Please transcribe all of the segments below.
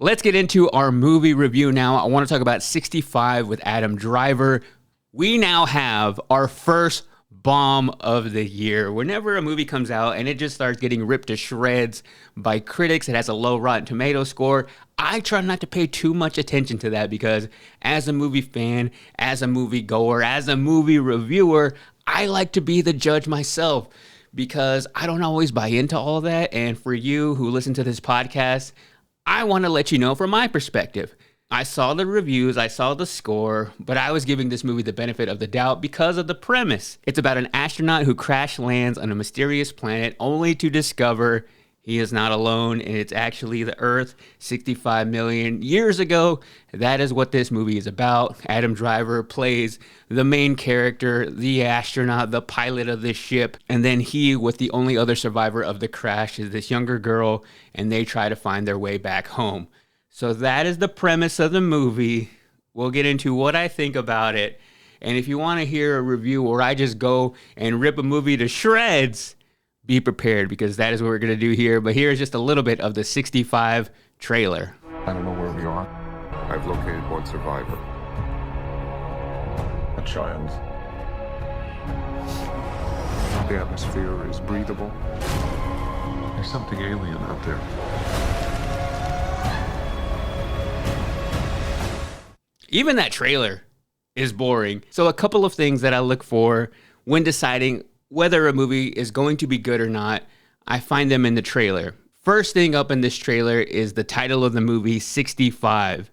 Let's get into our movie review now. I want to talk about 65 with Adam Driver. We now have our first bomb of the year. Whenever a movie comes out and it just starts getting ripped to shreds by critics, it has a low Rotten Tomato score, I try not to pay too much attention to that because as a movie fan, as a movie goer, as a movie reviewer, I like to be the judge myself because I don't always buy into all that. And for you who listen to this podcast, I want to let you know from my perspective. I saw the reviews, I saw the score, but I was giving this movie the benefit of the doubt because of the premise. It's about an astronaut who crash lands on a mysterious planet only to discover he is not alone and it's actually the Earth 65 million years ago. That is what this movie is about. Adam Driver plays the main character, the astronaut, the pilot of this ship, and then he, with the only other survivor of the crash, is this younger girl, and they try to find their way back home. So that is the premise of the movie. We'll get into what I think about it. And if you want to hear a review where I just go and rip a movie to shreds, be prepared because that is what we're going to do here. But here's just a little bit of the 65 trailer. I don't know where we are. I've located one survivor. A child. The atmosphere is breathable. There's something alien out there. Even that trailer is boring. So a couple of things that I look for when deciding whether a movie is going to be good or not, I find them in the trailer. First thing up in this trailer is the title of the movie, 65.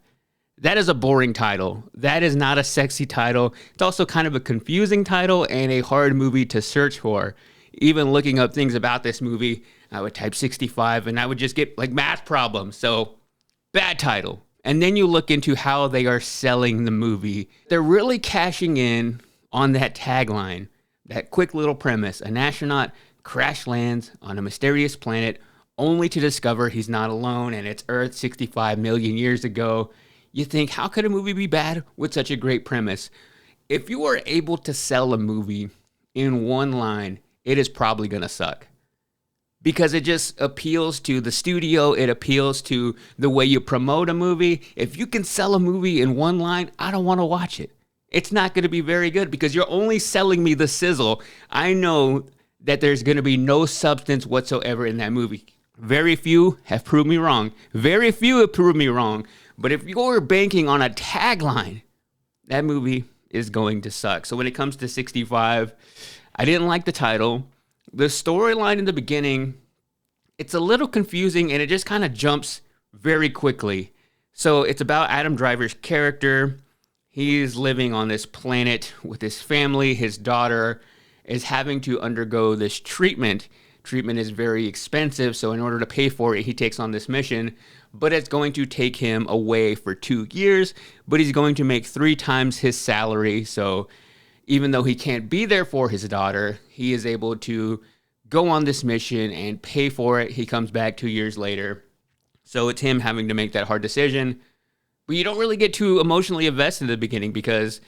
That is a boring title. That is not a sexy title. It's also kind of a confusing title and a hard movie to search for. Even looking up things about this movie, I would type 65 and I would just get like math problems. So bad title. And then you look into how they are selling the movie. They're really cashing in on that tagline, that quick little premise. An astronaut crash lands on a mysterious planet only to discover he's not alone and it's Earth 65 million years ago. You think, how could a movie be bad with such a great premise? If you are able to sell a movie in one line, it is probably going to suck. Because it just appeals to the studio, it appeals to the way you promote a movie. If you can sell a movie in one line, I don't want to watch it. It's not going to be very good because you're only selling me the sizzle. I know that there's going to be no substance whatsoever in that movie. Very few have proved me wrong. Very few have proved me wrong. But if you're banking on a tagline, that movie is going to suck. So when it comes to 65, I didn't like the title. The storyline in the beginning, it's a little confusing and it just kind of jumps very quickly. So it's about Adam Driver's character. He's living on this planet with his family. His daughter is having to undergo this treatment. Treatment is very expensive, so in order to pay for it, he takes on this mission. But it's going to take him away for 2 years, but he's going to make 3 times his salary. So even though he can't be there for his daughter, he is able to go on this mission and pay for it. He comes back 2 years later. So it's him having to make that hard decision. But you don't really get too emotionally invested in the beginning because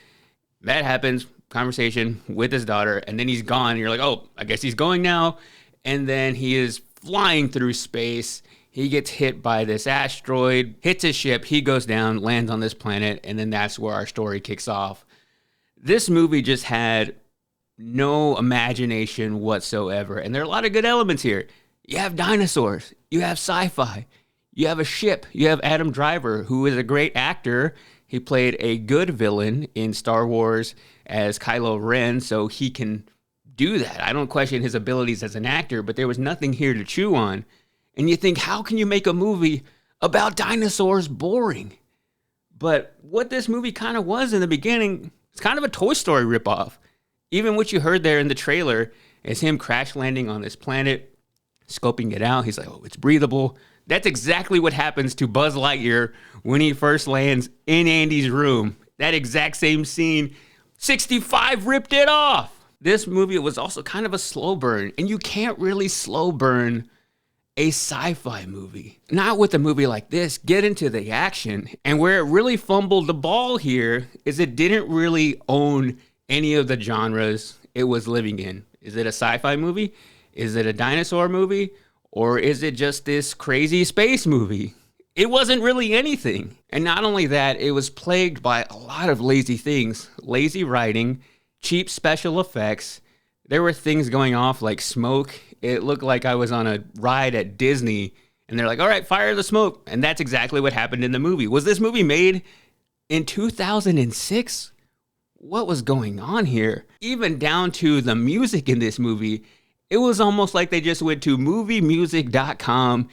that happens, conversation with his daughter, and then he's gone. You're like, oh, I guess he's going now. And then he is flying through space. He gets hit by this asteroid, hits his ship, he goes down, lands on this planet, and then that's where our story kicks off. This movie just had no imagination whatsoever. And there are a lot of good elements here. You have dinosaurs. You have sci-fi. You have a ship. You have Adam Driver, who is a great actor. He played a good villain in Star Wars as Kylo Ren, so he can do that. I don't question his abilities as an actor, but there was nothing here to chew on. And you think, how can you make a movie about dinosaurs boring? But what this movie kind of was in the beginning, it's kind of a Toy Story ripoff. Even what you heard there in the trailer is him crash landing on this planet, scoping it out. He's like, oh, it's breathable. That's exactly what happens to Buzz Lightyear when he first lands in Andy's room. That exact same scene, 65 ripped it off. This movie was also kind of a slow burn, and you can't really slow burn a sci-fi movie. Not with a movie like this. Get into the action. And where it really fumbled the ball here is it didn't really own any of the genres it was living in. Is it a sci-fi movie? Is it a dinosaur movie? Or is it just this crazy space movie? it wasn't really anything. And not only that, it was plagued by a lot of lazy things, lazy writing, cheap special effects. There were things going off like smoke. It looked like I was on a ride at Disney, and they're like, all right, fire the smoke. And that's exactly what happened in the movie. Was this movie made in 2006? What was going on here? Even down to the music in this movie, it was almost like they just went to moviemusic.com,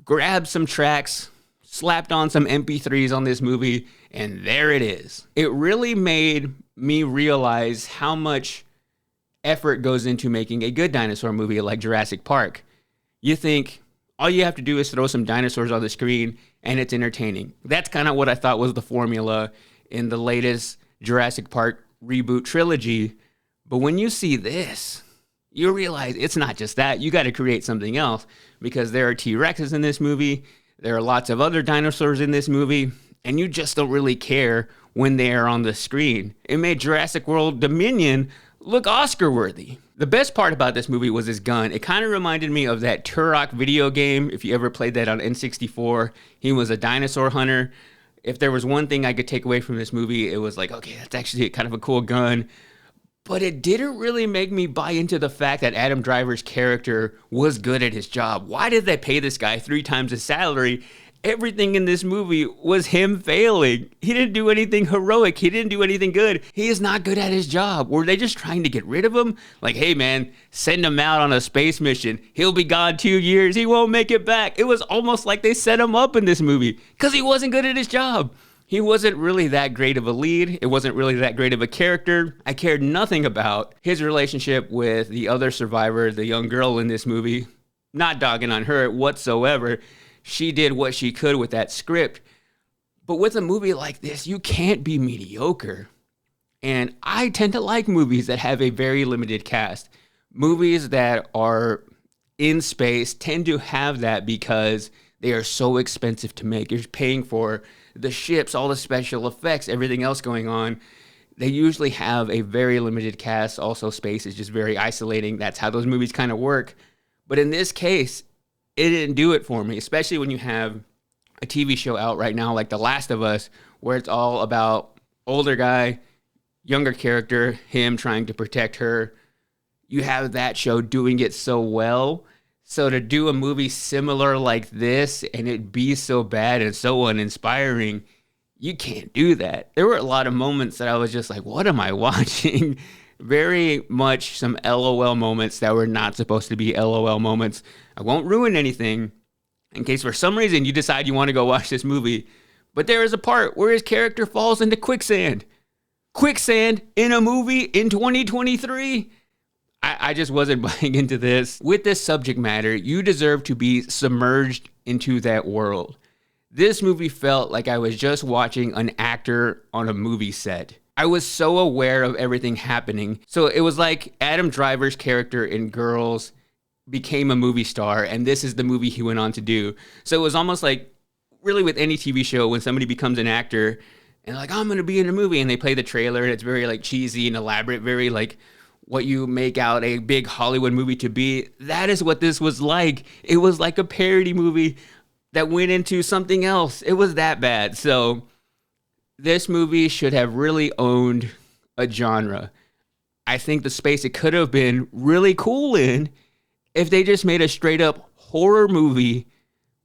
grabbed some tracks, slapped on some MP3s on this movie, and there it is. It really made me realize how much effort goes into making a good dinosaur movie like Jurassic Park. You think all you have to do is throw some dinosaurs on the screen and it's entertaining. That's kind of what I thought was the formula in the latest Jurassic Park reboot trilogy. But when you see this, you realize it's not just that. You got to create something else, because there are T-Rexes in this movie. There are lots of other dinosaurs in this movie, and you just don't really care when they are on the screen. It made Jurassic World Dominion look Oscar-worthy. The best part about this movie was his gun. It kind of reminded me of that Turok video game. If you ever played that on N64, he was a dinosaur hunter. If there was one thing I could take away from this movie, it was like, okay, that's actually kind of a cool gun. But it didn't really make me buy into the fact that Adam Driver's character was good at his job. Why did they pay this guy 3 times his salary? Everything in this movie was him failing. He didn't do anything heroic. He didn't do anything good. He is not good at his job. Were they just trying to get rid of him? Like, hey man, send him out on a space mission. He'll be gone 2 years. He won't make it back. It was almost like they set him up in this movie because he wasn't good at his job. He wasn't really that great of a lead. It wasn't really that great of a character. I cared nothing about his relationship with the other survivor, the young girl in this movie. Not dogging on her whatsoever. She did what she could with that script. But with a movie like this, you can't be mediocre. And I tend to like movies that have a very limited cast. Movies that are in space tend to have that because they are so expensive to make. You're paying for the ships, all the special effects, everything else going on. They usually have a very limited cast. Also, space is just very isolating. That's how those movies kind of work. But in this case, it didn't do it for me, especially when you have a TV show out right now like The Last of Us, where it's all about older guy, younger character, him trying to protect her. You have that show doing it so well. So to do a movie similar like this and it be so bad and so uninspiring, you can't do that. There were a lot of moments that I was just like, what am I watching? Very much some LOL moments that were not supposed to be LOL moments. I won't ruin anything in case for some reason you decide you want to go watch this movie. But there is a part where his character falls into quicksand. Quicksand in a movie in 2023? I just wasn't buying into this. With this subject matter, you deserve to be submerged into that world. This movie felt like I was just watching an actor on a movie set. I was so aware of everything happening. So it was like Adam Driver's character in Girls became a movie star, and this is the movie he went on to do. So it was almost like, really with any TV show, when somebody becomes an actor, and like, I'm going to be in a movie, and they play the trailer, and it's very like cheesy and elaborate, very like what you make out a big Hollywood movie to be. That is what this was like. It was like a parody movie that went into something else. It was that bad. So this movie should have really owned a genre. I think the space it could have been really cool in if they just made a straight up horror movie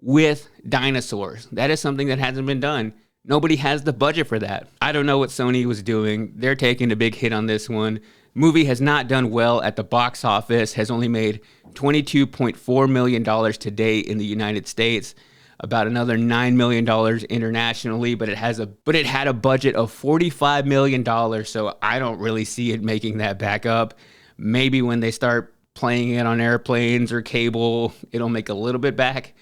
with dinosaurs. That is something that hasn't been done. Nobody has the budget for that. I don't know what Sony was doing. They're taking a big hit on this one. Movie has not done well at the box office, has only made $22.4 million to date in the United States, about another $9 million internationally, but it had a budget of $45 million, so I don't really see it making that back up. Maybe when they start playing it on airplanes or cable, it'll make a little bit back.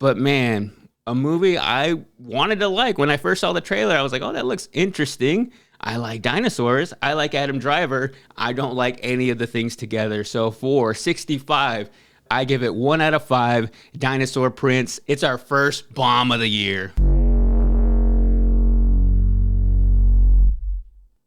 But man, a movie I wanted to like. When I first saw the trailer, I was like, oh, that looks interesting. I like dinosaurs. I like Adam Driver. I don't like any of the things together. So for 65, I give it 1 out of 5. Dinosaur Prince. It's our first bomb of the year.